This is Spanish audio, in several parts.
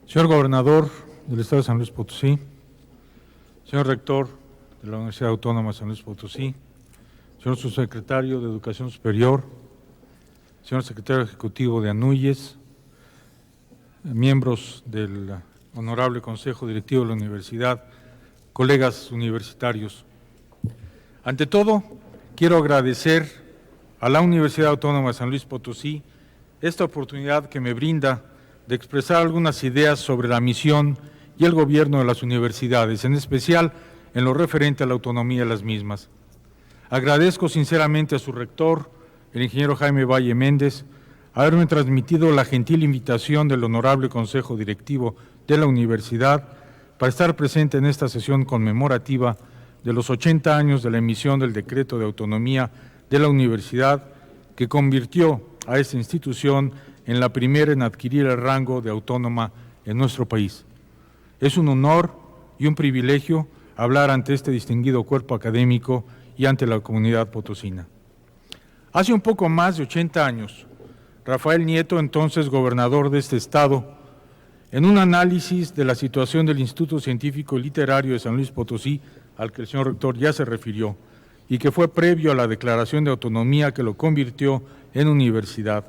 Señor Gobernador del Estado de San Luis Potosí, señor Rector de la Universidad Autónoma de San Luis Potosí, señor Subsecretario de Educación Superior, señor Secretario Ejecutivo de ANUYES, miembros del Honorable Consejo Directivo de la Universidad, colegas universitarios. Ante todo, quiero agradecer a la Universidad Autónoma de San Luis Potosí esta oportunidad que me brinda de expresar algunas ideas sobre la misión y el gobierno de las universidades, en especial en lo referente a la autonomía de las mismas. Agradezco sinceramente a su rector, el ingeniero Jaime Valle Méndez, haberme transmitido la gentil invitación del Honorable Consejo Directivo de la Universidad para estar presente en esta sesión conmemorativa de los 80 años de la emisión del Decreto de Autonomía de la Universidad, que convirtió a esta institución en la primera en adquirir el rango de autónoma en nuestro país. Es un honor y un privilegio hablar ante este distinguido cuerpo académico y ante la comunidad potosina. Hace un poco más de 80 años, Rafael Nieto, entonces gobernador de este estado, en un análisis de la situación del Instituto Científico y Literario de San Luis Potosí, al que el señor rector ya se refirió, y que fue previo a la declaración de autonomía que lo convirtió en universidad,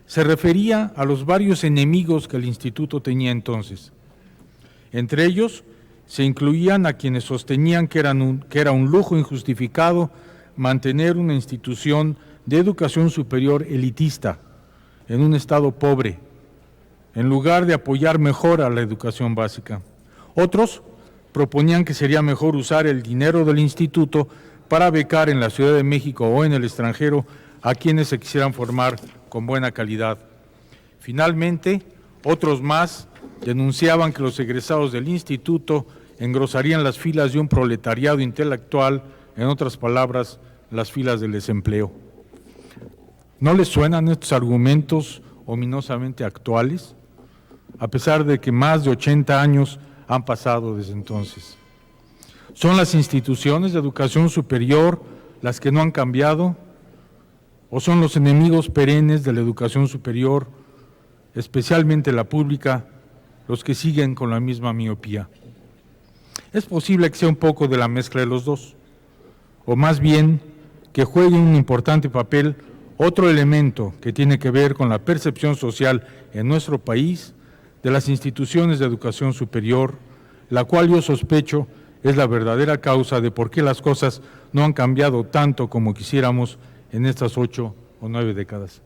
se refería a los varios enemigos que el instituto tenía entonces. Entre ellos se incluían a quienes sostenían que era un lujo injustificado mantener una institución de educación superior elitista en un estado pobre, en lugar de apoyar mejor a la educación básica. Otros proponían que sería mejor usar el dinero del instituto para becar en la Ciudad de México o en el extranjero a quienes se quisieran formar con buena calidad. Finalmente, otros más denunciaban que los egresados del instituto engrosarían las filas de un proletariado intelectual, en otras palabras, las filas del desempleo. ¿No les suenan estos argumentos ominosamente actuales? A pesar de que más de 80 años han pasado desde entonces. ¿Son las instituciones de educación superior las que no han cambiado? ¿O son los enemigos perennes de la educación superior, especialmente la pública, los que siguen con la misma miopía? Es posible que sea un poco de la mezcla de los dos, o más bien que juegue un importante papel otro elemento que tiene que ver con la percepción social en nuestro país de las instituciones de educación superior, la cual yo sospecho es la verdadera causa de por qué las cosas no han cambiado tanto como quisiéramos en estas 8 o 9 décadas.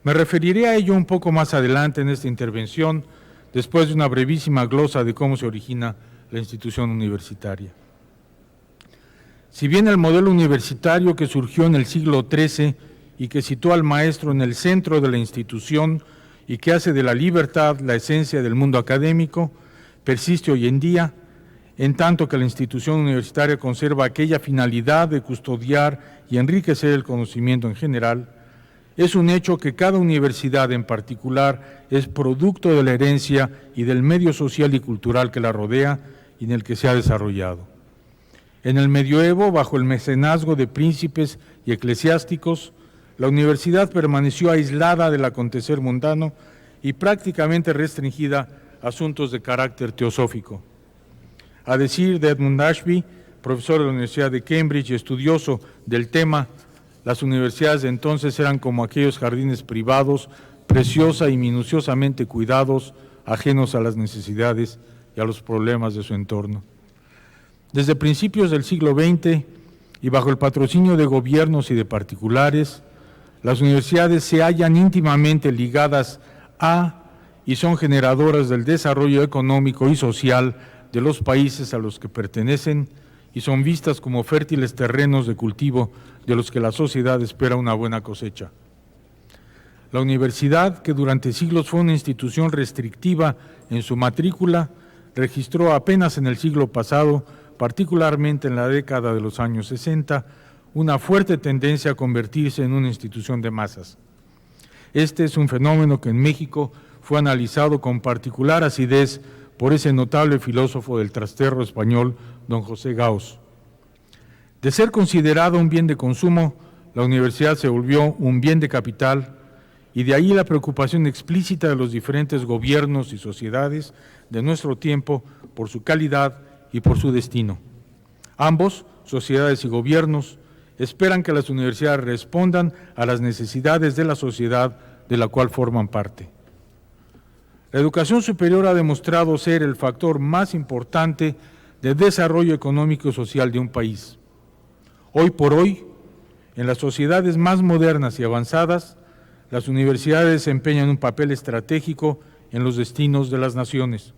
Me referiré a ello un poco más adelante en esta intervención, después de una brevísima glosa de cómo se origina la institución universitaria. Si bien el modelo universitario que surgió en el siglo XIII y que situó al maestro en el centro de la institución y que hace de la libertad la esencia del mundo académico, persiste hoy en día, en tanto que la institución universitaria conserva aquella finalidad de custodiar y enriquecer el conocimiento en general, es un hecho que cada universidad en particular es producto de la herencia y del medio social y cultural que la rodea y en el que se ha desarrollado. En el medioevo, bajo el mecenazgo de príncipes y eclesiásticos, la universidad permaneció aislada del acontecer mundano y prácticamente restringida a asuntos de carácter teosófico. A decir de Edmund Ashby, profesor de la Universidad de Cambridge y estudioso del tema, las universidades de entonces eran como aquellos jardines privados, preciosa y minuciosamente cuidados, ajenos a las necesidades y a los problemas de su entorno. Desde principios del siglo XX y bajo el patrocinio de gobiernos y de particulares, las universidades se hallan íntimamente ligadas a y son generadoras del desarrollo económico y social de los países a los que pertenecen y son vistas como fértiles terrenos de cultivo de los que la sociedad espera una buena cosecha. La universidad, que durante siglos fue una institución restrictiva en su matrícula, registró apenas en el siglo pasado, particularmente en la década de los años 60, una fuerte tendencia a convertirse en una institución de masas. Este es un fenómeno que en México fue analizado con particular acidez por ese notable filósofo del trasterro español, don José Gauss. De ser considerado un bien de consumo, la universidad se volvió un bien de capital y de ahí la preocupación explícita de los diferentes gobiernos y sociedades de nuestro tiempo por su calidad y por su destino. Ambos, sociedades y gobiernos, esperan que las universidades respondan a las necesidades de la sociedad de la cual forman parte. La educación superior ha demostrado ser el factor más importante de desarrollo económico y social de un país. Hoy por hoy, en las sociedades más modernas y avanzadas, las universidades desempeñan un papel estratégico en los destinos de las naciones.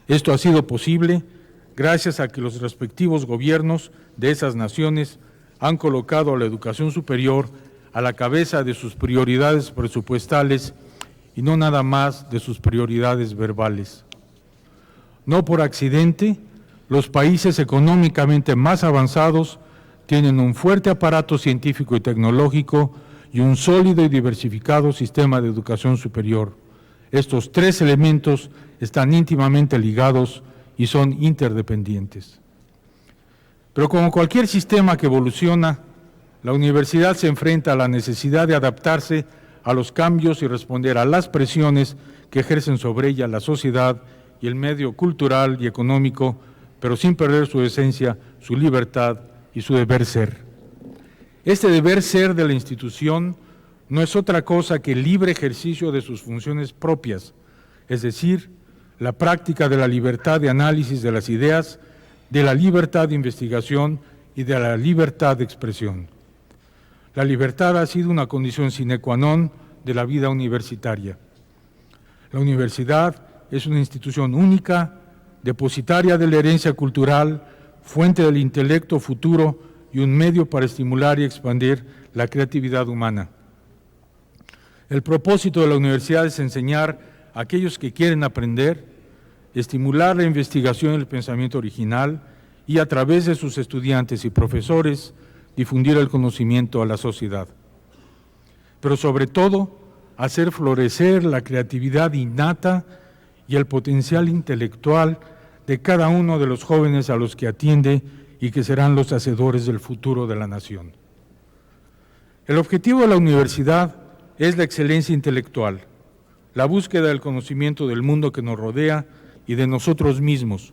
Esto ha sido posible gracias a que los respectivos gobiernos de esas naciones han colocado a la educación superior a la cabeza de sus prioridades presupuestales y no nada más de sus prioridades verbales. No por accidente, los países económicamente más avanzados tienen un fuerte aparato científico y tecnológico y un sólido y diversificado sistema de educación superior. Estos tres elementos están íntimamente ligados y son interdependientes. Pero como cualquier sistema que evoluciona, la universidad se enfrenta a la necesidad de adaptarse a los cambios y responder a las presiones que ejercen sobre ella la sociedad y el medio cultural y económico, pero sin perder su esencia, su libertad y su deber ser. Este deber ser de la institución no es otra cosa que el libre ejercicio de sus funciones propias, es decir, la práctica de la libertad de análisis de las ideas, de la libertad de investigación y de la libertad de expresión. La libertad ha sido una condición sine qua non de la vida universitaria. La universidad es una institución única, depositaria de la herencia cultural, fuente del intelecto futuro y un medio para estimular y expandir la creatividad humana. El propósito de la universidad es enseñar a aquellos que quieren aprender, estimular la investigación y el pensamiento original y a través de sus estudiantes y profesores difundir el conocimiento a la sociedad. Pero sobre todo, hacer florecer la creatividad innata y el potencial intelectual de cada uno de los jóvenes a los que atiende y que serán los hacedores del futuro de la nación. El objetivo de la universidad es la excelencia intelectual, la búsqueda del conocimiento del mundo que nos rodea y de nosotros mismos,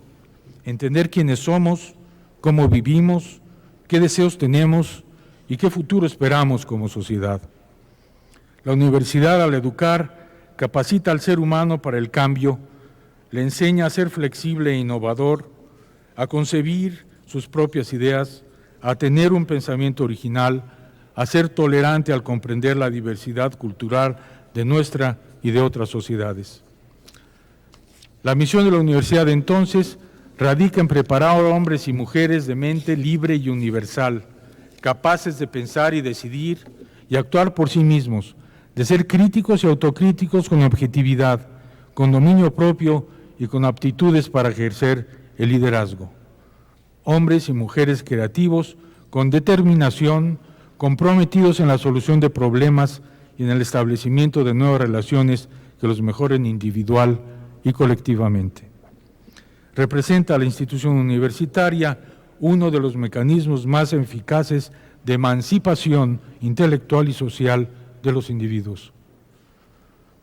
entender quiénes somos, cómo vivimos, qué deseos tenemos y qué futuro esperamos como sociedad. La universidad, al educar, capacita al ser humano para el cambio, le enseña a ser flexible e innovador, a concebir sus propias ideas, a tener un pensamiento original, a ser tolerante al comprender la diversidad cultural de nuestra y de otras sociedades. La misión de la universidad entonces radica en preparar a hombres y mujeres de mente libre y universal, capaces de pensar y decidir y actuar por sí mismos, de ser críticos y autocríticos con objetividad, con dominio propio y con aptitudes para ejercer el liderazgo. Hombres y mujeres creativos, con determinación, comprometidos en la solución de problemas y en el establecimiento de nuevas relaciones que los mejoren individual y colectivamente. Representa a la institución universitaria uno de los mecanismos más eficaces de emancipación intelectual y social de los individuos.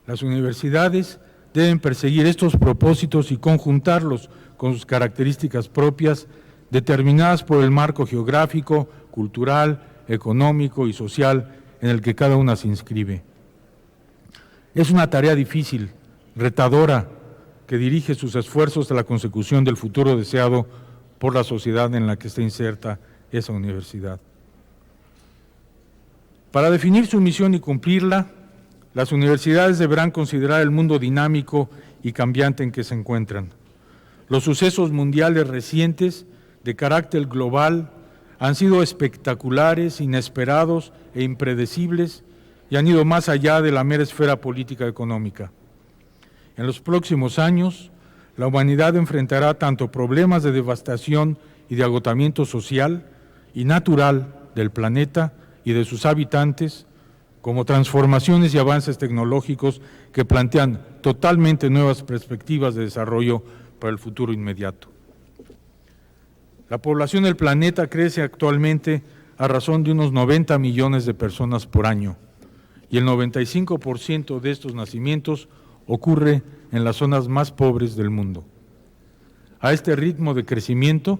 Las universidades deben perseguir estos propósitos y conjuntarlos con sus características propias, determinadas por el marco geográfico, cultural, económico y social en el que cada una se inscribe. Es una tarea difícil, retadora, que dirige sus esfuerzos a la consecución del futuro deseado por la sociedad en la que está inserta esa universidad. Para definir su misión y cumplirla, las universidades deberán considerar el mundo dinámico y cambiante en que se encuentran. Los sucesos mundiales recientes de carácter global han sido espectaculares, inesperados e impredecibles y han ido más allá de la mera esfera política económica. En los próximos años, la humanidad enfrentará tanto problemas de devastación y de agotamiento social y natural del planeta y de sus habitantes, como transformaciones y avances tecnológicos que plantean totalmente nuevas perspectivas de desarrollo para el futuro inmediato. La población del planeta crece actualmente a razón de unos 90 millones de personas por año, y el 95% de estos nacimientos ocurre en las zonas más pobres del mundo. A este ritmo de crecimiento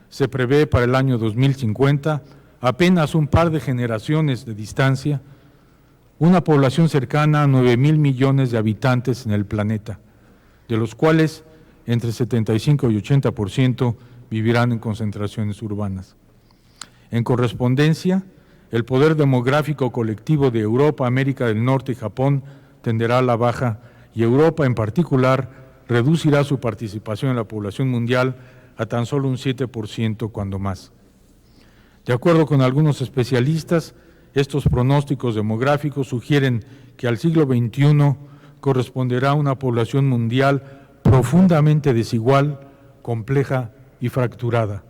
se prevé para el año 2050, apenas un par de generaciones de distancia, una población cercana a 9,000 millones de habitantes en el planeta, de los cuales entre 75 y 80% vivirán en concentraciones urbanas. En correspondencia, el poder demográfico colectivo de Europa, América del Norte y Japón tenderá a la baja, y Europa en particular reducirá su participación en la población mundial a tan solo un 7% cuando más. De acuerdo con algunos especialistas, estos pronósticos demográficos sugieren que al siglo XXI corresponderá a una población mundial profundamente desigual, compleja y fracturada.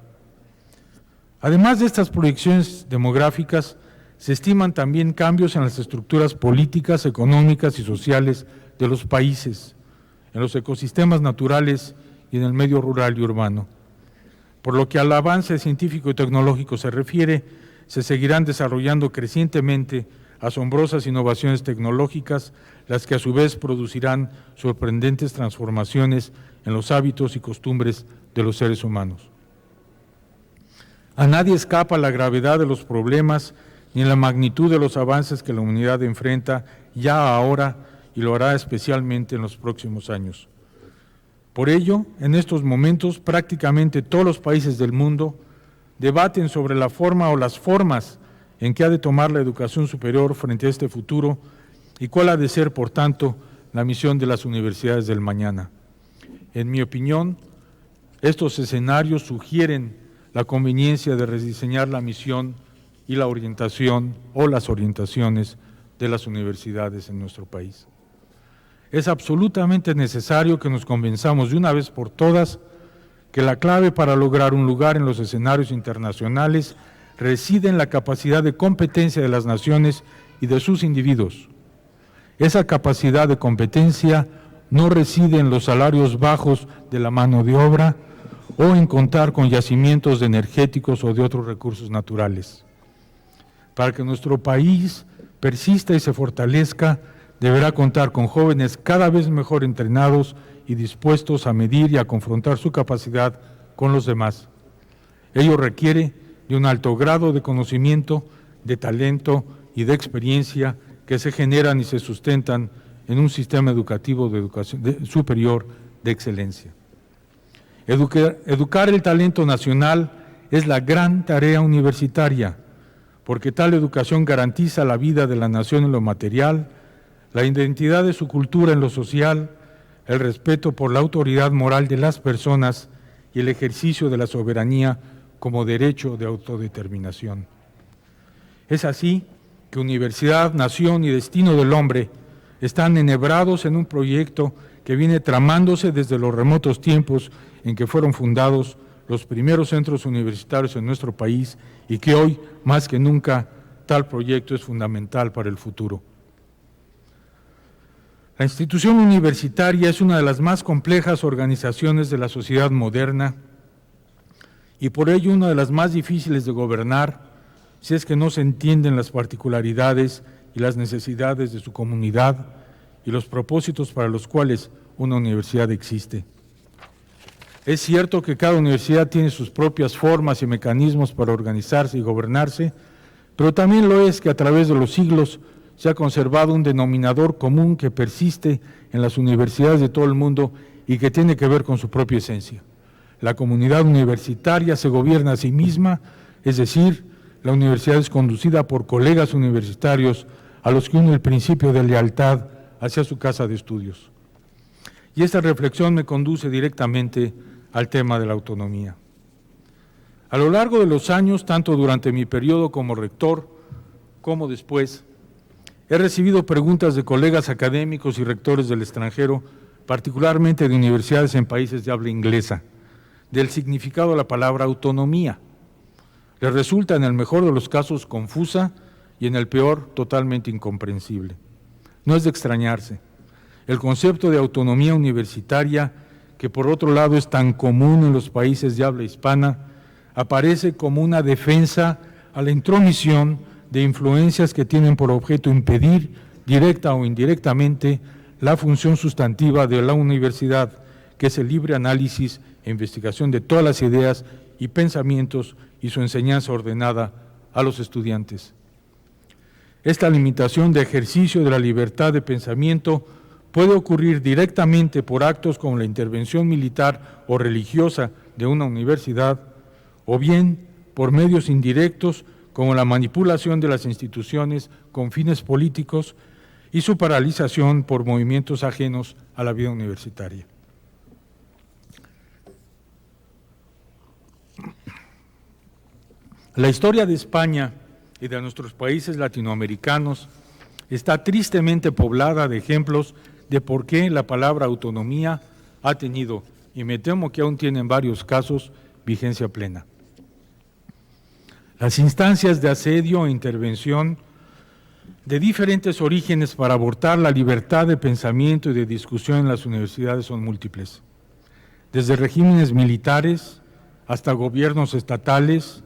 Además de estas proyecciones demográficas, se estiman también cambios en las estructuras políticas, económicas y sociales de los países, en los ecosistemas naturales y en el medio rural y urbano. Por lo que al avance científico y tecnológico se refiere, se seguirán desarrollando crecientemente asombrosas innovaciones tecnológicas, las que a su vez producirán sorprendentes transformaciones en los hábitos y costumbres de los seres humanos. A nadie escapa la gravedad de los problemas ni la magnitud de los avances que la humanidad enfrenta ya ahora y lo hará especialmente en los próximos años. Por ello, en estos momentos, prácticamente todos los países del mundo debaten sobre la forma o las formas en que ha de tomar la educación superior frente a este futuro y cuál ha de ser, por tanto, la misión de las universidades del mañana. En mi opinión, estos escenarios sugieren la conveniencia de rediseñar la misión y la orientación o las orientaciones de las universidades en nuestro país. Es absolutamente necesario que nos convenzamos de una vez por todas que la clave para lograr un lugar en los escenarios internacionales reside en la capacidad de competencia de las naciones y de sus individuos. Esa capacidad de competencia no reside en los salarios bajos de la mano de obra o en contar con yacimientos energéticos o de otros recursos naturales. Para que nuestro país persista y se fortalezca, deberá contar con jóvenes cada vez mejor entrenados y dispuestos a medir y a confrontar su capacidad con los demás. Ello requiere de un alto grado de conocimiento, de talento y de experiencia que se generan y se sustentan en un sistema educativo de educación superior de excelencia. Educar el talento nacional es la gran tarea universitaria, porque tal educación garantiza la vida de la nación en lo material, la identidad de su cultura en lo social, el respeto por la autoridad moral de las personas y el ejercicio de la soberanía como derecho de autodeterminación. Es así que universidad, nación y destino del hombre están enhebrados en un proyecto que viene tramándose desde los remotos tiempos en que fueron fundados los primeros centros universitarios en nuestro país y que hoy, más que nunca, tal proyecto es fundamental para el futuro. La institución universitaria es una de las más complejas organizaciones de la sociedad moderna y por ello una de las más difíciles de gobernar si es que no se entienden las particularidades y las necesidades de su comunidad y los propósitos para los cuales una universidad existe. Es cierto que cada universidad tiene sus propias formas y mecanismos para organizarse y gobernarse, pero también lo es que a través de los siglos se ha conservado un denominador común que persiste en las universidades de todo el mundo y que tiene que ver con su propia esencia. La comunidad universitaria se gobierna a sí misma, es decir, la universidad es conducida por colegas universitarios a los que une el principio de lealtad hacia su casa de estudios. Y esta reflexión me conduce directamente al tema de la autonomía. A lo largo de los años, tanto durante mi periodo como rector, como después, he recibido preguntas de colegas académicos y rectores del extranjero, particularmente de universidades en países de habla inglesa, del significado de la palabra autonomía. Les resulta en el mejor de los casos confusa y en el peor totalmente incomprensible. No es de extrañarse. El concepto de autonomía universitaria, que por otro lado es tan común en los países de habla hispana, aparece como una defensa a la intromisión de influencias que tienen por objeto impedir directa o indirectamente, la función sustantiva de la universidad, que es el libre análisis e investigación de todas las ideas y pensamientos y su enseñanza ordenada a los estudiantes. Esta limitación de ejercicio de la libertad de pensamiento puede ocurrir directamente por actos como la intervención militar o religiosa de una universidad, o bien por medios indirectos como la manipulación de las instituciones con fines políticos y su paralización por movimientos ajenos a la vida universitaria. La historia de España y de nuestros países latinoamericanos está tristemente poblada de ejemplos de por qué la palabra autonomía ha tenido, y me temo que aún tiene en varios casos, vigencia plena. Las instancias de asedio e intervención de diferentes orígenes para abortar la libertad de pensamiento y de discusión en las universidades son múltiples, desde regímenes militares hasta gobiernos estatales,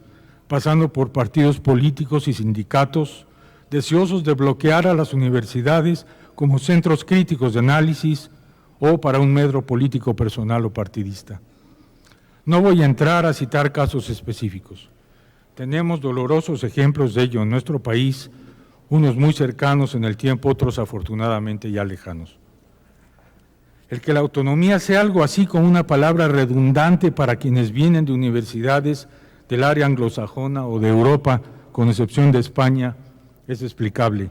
pasando por partidos políticos y sindicatos, deseosos de bloquear a las universidades como centros críticos de análisis o para un medro político personal o partidista. No voy a entrar a citar casos específicos. Tenemos dolorosos ejemplos de ello en nuestro país, unos muy cercanos en el tiempo, otros afortunadamente ya lejanos. El que la autonomía sea algo así como una palabra redundante para quienes vienen de universidades del área anglosajona o de Europa, con excepción de España, es explicable.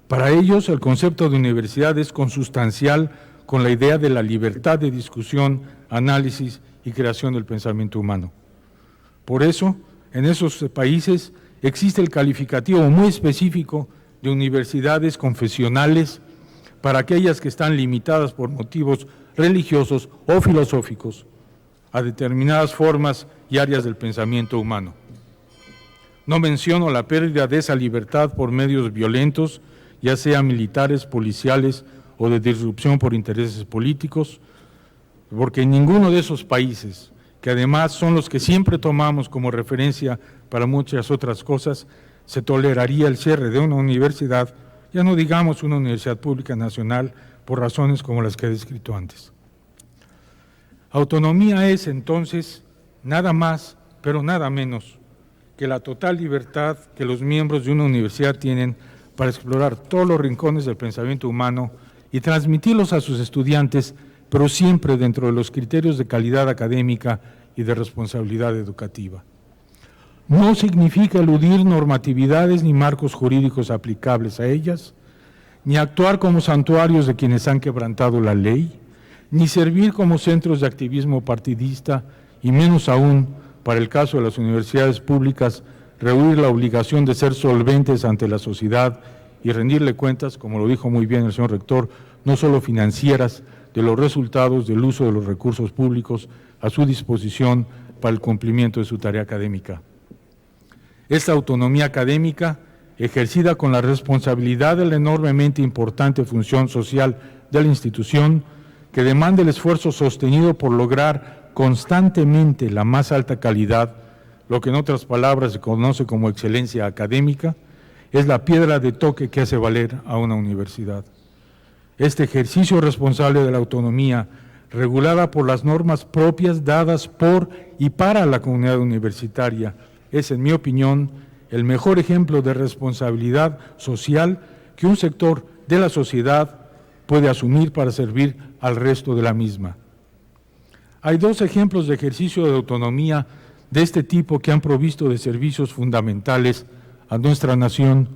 Para ellos, el concepto de universidad es consustancial con la idea de la libertad de discusión, análisis y creación del pensamiento humano. Por eso, en esos países existe el calificativo muy específico de universidades confesionales para aquellas que están limitadas por motivos religiosos o filosóficos a determinadas formas y áreas del pensamiento humano. No menciono la pérdida de esa libertad por medios violentos, ya sean militares, policiales o de disrupción por intereses políticos, porque en ninguno de esos países, que además son los que siempre tomamos como referencia para muchas otras cosas, se toleraría el cierre de una universidad, ya no digamos una universidad pública nacional, por razones como las que he descrito antes. Autonomía es entonces nada más, pero nada menos que la total libertad que los miembros de una universidad tienen para explorar todos los rincones del pensamiento humano y transmitirlos a sus estudiantes, pero siempre dentro de los criterios de calidad académica y de responsabilidad educativa. No significa eludir normatividades ni marcos jurídicos aplicables a ellas, ni actuar como santuarios de quienes han quebrantado la ley, ni servir como centros de activismo partidista, y menos aún, para el caso de las universidades públicas, rehuir la obligación de ser solventes ante la sociedad y rendirle cuentas, como lo dijo muy bien el señor rector, no solo financieras, de los resultados del uso de los recursos públicos a su disposición para el cumplimiento de su tarea académica. Esta autonomía académica, ejercida con la responsabilidad de la enormemente importante función social de la institución, que demanda el esfuerzo sostenido por lograr constantemente la más alta calidad, lo que en otras palabras se conoce como excelencia académica, es la piedra de toque que hace valer a una universidad. Este ejercicio responsable de la autonomía, regulada por las normas propias dadas por y para la comunidad universitaria, es, en mi opinión, el mejor ejemplo de responsabilidad social que un sector de la sociedad puede asumir para servir al resto de la misma. Hay dos ejemplos de ejercicio de autonomía de este tipo que han provisto de servicios fundamentales a nuestra nación.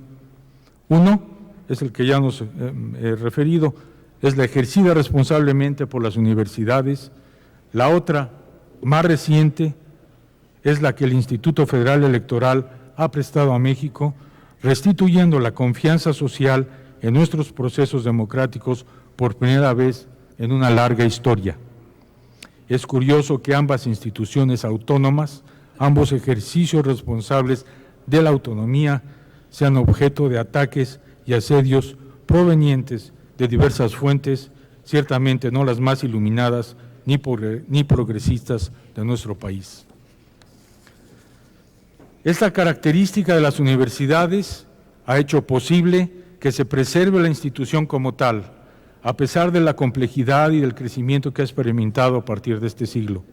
Uno es el que ya nos he referido, es la ejercida responsablemente por las universidades. La otra, más reciente, es la que el Instituto Federal Electoral ha prestado a México, restituyendo la confianza social en nuestros procesos democráticos por primera vez en una larga historia. Es curioso que ambas instituciones autónomas, ambos ejercicios responsables de la autonomía, sean objeto de ataques y asedios provenientes de diversas fuentes, ciertamente no las más iluminadas ni progresistas de nuestro país. Esta característica de las universidades ha hecho posible que se preserve la institución como tal, a pesar de la complejidad y del crecimiento que ha experimentado a partir de este siglo.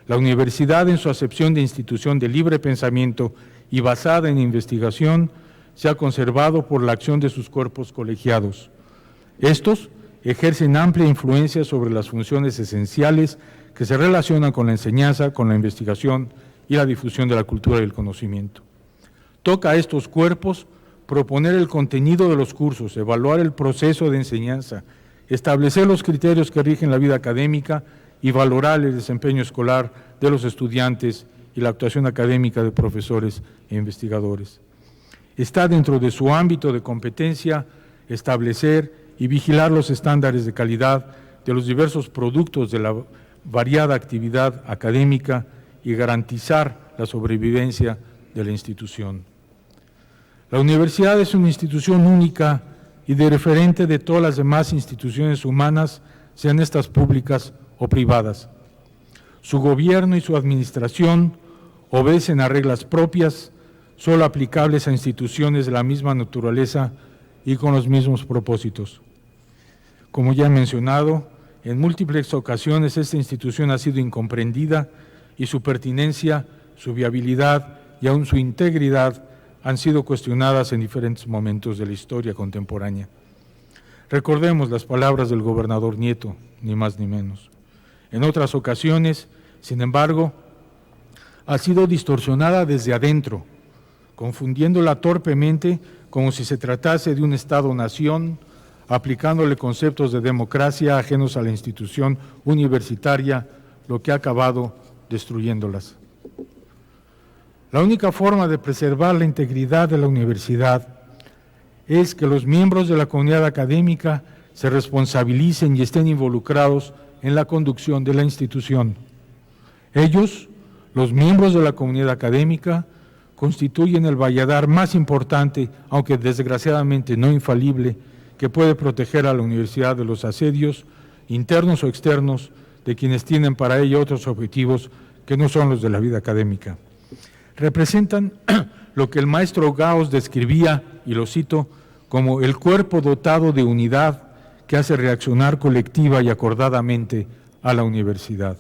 La universidad, en su acepción de institución de libre pensamiento y basada en investigación, se ha conservado por la acción de sus cuerpos colegiados. Estos ejercen amplia influencia sobre las funciones esenciales que se relacionan con la enseñanza, con la investigación y la difusión de la cultura y el conocimiento. Toca a estos cuerpos proponer el contenido de los cursos, evaluar el proceso de enseñanza, establecer los criterios que rigen la vida académica y valorar el desempeño escolar de los estudiantes y la actuación académica de profesores e investigadores. Está dentro de su ámbito de competencia establecer y vigilar los estándares de calidad de los diversos productos de la variada actividad académica y garantizar la sobrevivencia de la institución. La universidad es una institución única y de referente de todas las demás instituciones humanas, sean estas públicas o privadas. Su gobierno y su administración obedecen a reglas propias, solo aplicables a instituciones de la misma naturaleza y con los mismos propósitos. Como ya he mencionado, en múltiples ocasiones esta institución ha sido incomprendida y su pertinencia, su viabilidad y aún su integridad han sido cuestionadas en diferentes momentos de la historia contemporánea. Recordemos las palabras del gobernador Nieto, ni más ni menos. En otras ocasiones, sin embargo, ha sido distorsionada desde adentro, confundiéndola torpemente como si se tratase de un Estado-nación, aplicándole conceptos de democracia ajenos a la institución universitaria, lo que ha acabado destruyéndolas. La única forma de preservar la integridad de la universidad es que los miembros de la comunidad académica se responsabilicen y estén involucrados en la conducción de la institución. Ellos, los miembros de la comunidad académica, constituyen el valladar más importante, aunque desgraciadamente no infalible, que puede proteger a la universidad de los asedios, internos o externos, de quienes tienen para ello otros objetivos que no son los de la vida académica. Representan lo que el maestro Gauss describía, y lo cito, como el cuerpo dotado de unidad que hace reaccionar colectiva y acordadamente a la universidad.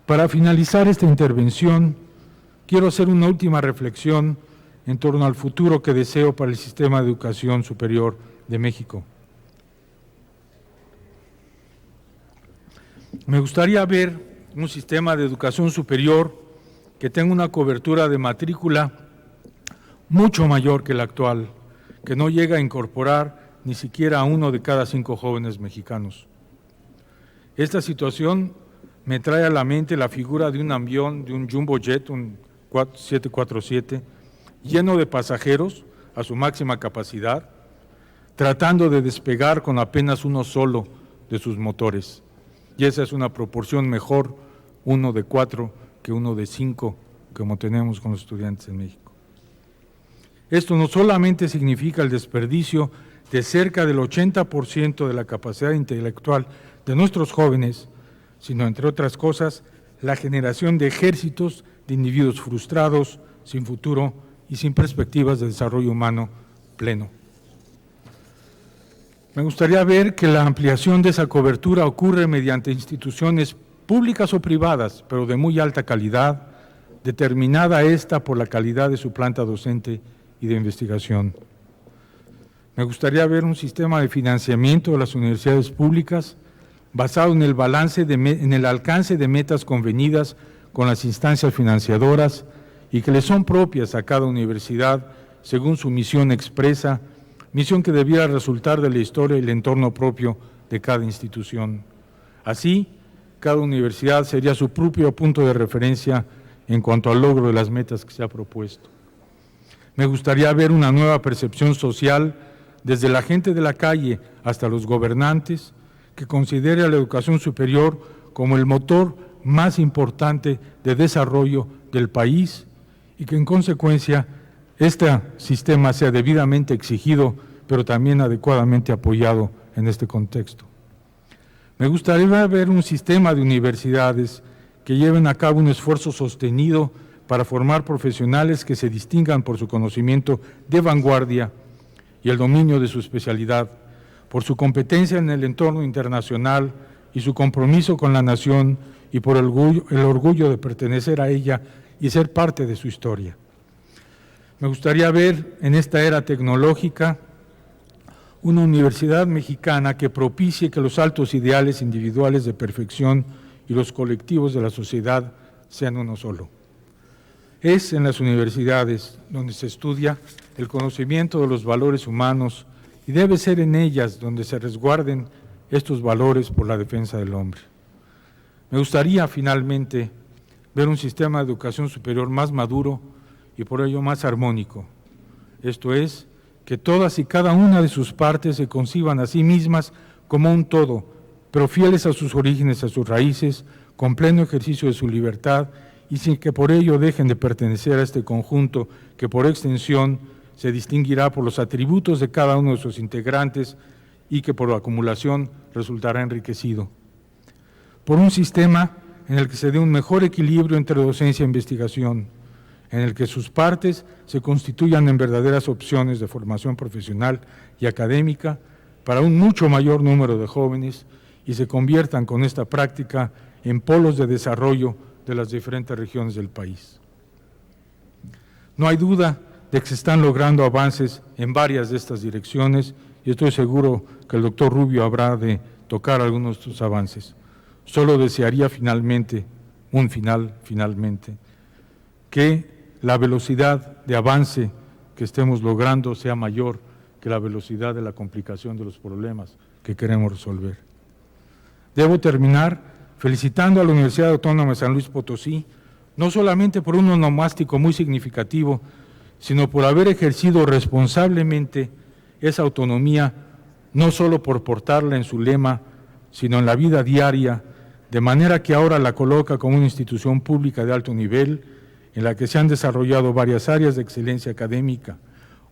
Para finalizar esta intervención, quiero hacer una última reflexión en torno al futuro que deseo para el sistema de educación superior de México. Me gustaría ver un sistema de educación superior que tenga una cobertura de matrícula mucho mayor que la actual, que no llega a incorporar ni siquiera a 1 de cada 5 jóvenes mexicanos. Esta situación me trae a la mente la figura de un avión, de un jumbo jet, un 747, lleno de pasajeros a su máxima capacidad, tratando de despegar con apenas uno solo de sus motores. Y esa es una proporción mejor, 1 de 4 que 1 de 5, como tenemos con los estudiantes en México. Esto no solamente significa el desperdicio de cerca del 80% de la capacidad intelectual de nuestros jóvenes, sino, entre otras cosas, la generación de ejércitos de individuos frustrados, sin futuro y sin perspectivas de desarrollo humano pleno. Me gustaría ver que la ampliación de esa cobertura ocurre mediante instituciones públicas o privadas, pero de muy alta calidad, determinada esta por la calidad de su planta docente y de investigación. Me gustaría ver un sistema de financiamiento de las universidades públicas basado en el alcance de metas convenidas con las instancias financiadoras y que le son propias a cada universidad según su misión expresa, misión que debiera resultar de la historia y el entorno propio de cada institución. Así, cada universidad sería su propio punto de referencia en cuanto al logro de las metas que se ha propuesto. Me gustaría ver una nueva percepción social desde la gente de la calle hasta los gobernantes, que considere a la educación superior como el motor más importante de desarrollo del país y que en consecuencia este sistema sea debidamente exigido, pero también adecuadamente apoyado en este contexto. Me gustaría ver un sistema de universidades que lleven a cabo un esfuerzo sostenido para formar profesionales que se distingan por su conocimiento de vanguardia y el dominio de su especialidad, por su competencia en el entorno internacional y su compromiso con la nación y por el orgullo de pertenecer a ella y ser parte de su historia. Me gustaría ver en esta era tecnológica una universidad mexicana que propicie que los altos ideales individuales de perfección y los colectivos de la sociedad sean uno solo. Es en las universidades donde se estudia el conocimiento de los valores humanos y debe ser en ellas donde se resguarden estos valores por la defensa del hombre. Me gustaría finalmente ver un sistema de educación superior más maduro y por ello más armónico. Esto es, que todas y cada una de sus partes se conciban a sí mismas como un todo, pero fieles a sus orígenes, a sus raíces, con pleno ejercicio de su libertad y sin que por ello dejen de pertenecer a este conjunto que por extensión se distinguirá por los atributos de cada uno de sus integrantes y que por acumulación resultará enriquecido. Por un sistema en el que se dé un mejor equilibrio entre docencia e investigación, en el que sus partes se constituyan en verdaderas opciones de formación profesional y académica para un mucho mayor número de jóvenes y se conviertan con esta práctica en polos de desarrollo de las diferentes regiones del país. No hay duda de que se están logrando avances en varias de estas direcciones y estoy seguro que el doctor Rubio habrá de tocar algunos de estos avances. Solo desearía finalmente, que la velocidad de avance que estemos logrando sea mayor que la velocidad de la complicación de los problemas que queremos resolver. Debo terminar felicitando a la Universidad Autónoma de San Luis Potosí, no solamente por un onomástico muy significativo, sino por haber ejercido responsablemente esa autonomía, no solo por portarla en su lema, sino en la vida diaria, de manera que ahora la coloca como una institución pública de alto nivel, en la que se han desarrollado varias áreas de excelencia académica,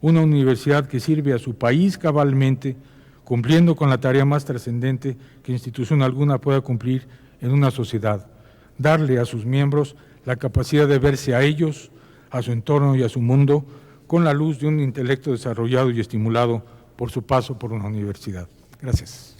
una universidad que sirve a su país cabalmente, cumpliendo con la tarea más trascendente que institución alguna pueda cumplir en una sociedad, darle a sus miembros la capacidad de verse a ellos, a su entorno y a su mundo, con la luz de un intelecto desarrollado y estimulado por su paso por una universidad. Gracias.